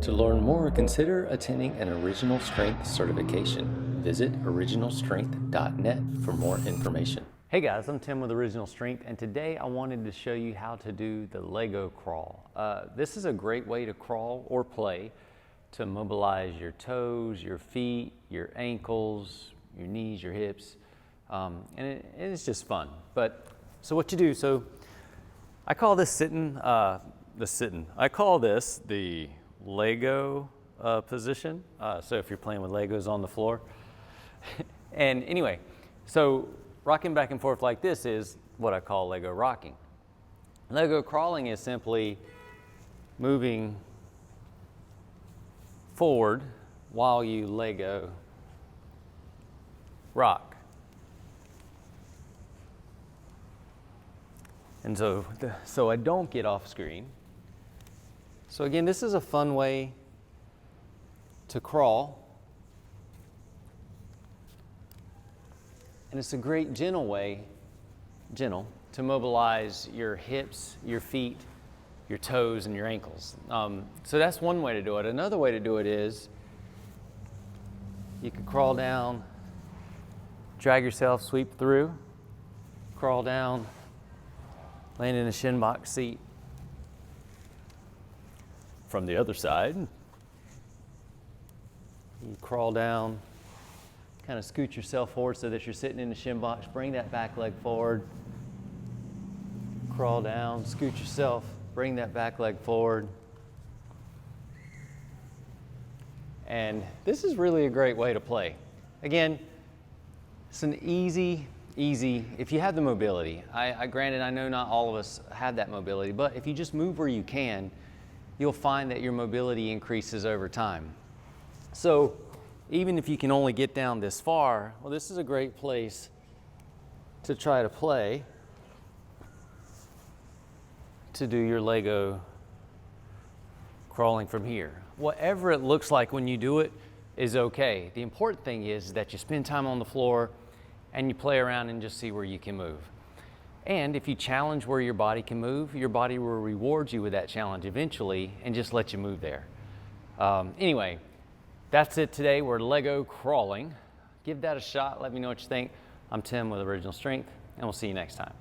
To learn more, consider attending an Original Strength certification. Visit originalstrength.net for more information. Hey guys, I'm Tim with Original Strength, and today I wanted to show you how to do the Lego crawl. This is a great way to crawl or play to mobilize your toes, your feet, your ankles, your knees, your hips, and it's just fun. So what you do, so I call this I call this the Lego position. So if you're playing with Legos on the floor. And anyway, so rocking back and forth like this is what I call Lego rocking. Lego crawling is simply moving forward while you Lego rock. And so I don't get off screen. So again, this is a fun way to crawl. And it's a great gentle way to mobilize your hips, your feet, your toes, and your ankles. So that's one way to do it. Another way to do it is you could crawl down, drag yourself, sweep through, crawl down, land in a shin box seat. From the other side, you crawl down, kind of scoot yourself forward so that you're sitting in the shin box. Bring that back leg forward. Crawl down, scoot yourself, bring that back leg forward. And this is really a great way to play. Again, it's an easy, if you have the mobility. Granted, I know not all of us have that mobility, but if you just move where you can, you'll find that your mobility increases over time. So even if you can only get down this far, well, this is a great place to try to play, to do your Lego crawling from here. Whatever it looks like when you do it is okay. The important thing is that you spend time on the floor and you play around and just see where you can move. And if you challenge where your body can move, your body will reward you with that challenge eventually and just let you move there. Anyway, that's it today. We're Lego crawling. Give that a shot. Let me know what you think. I'm Tim with Original Strength, and we'll see you next time.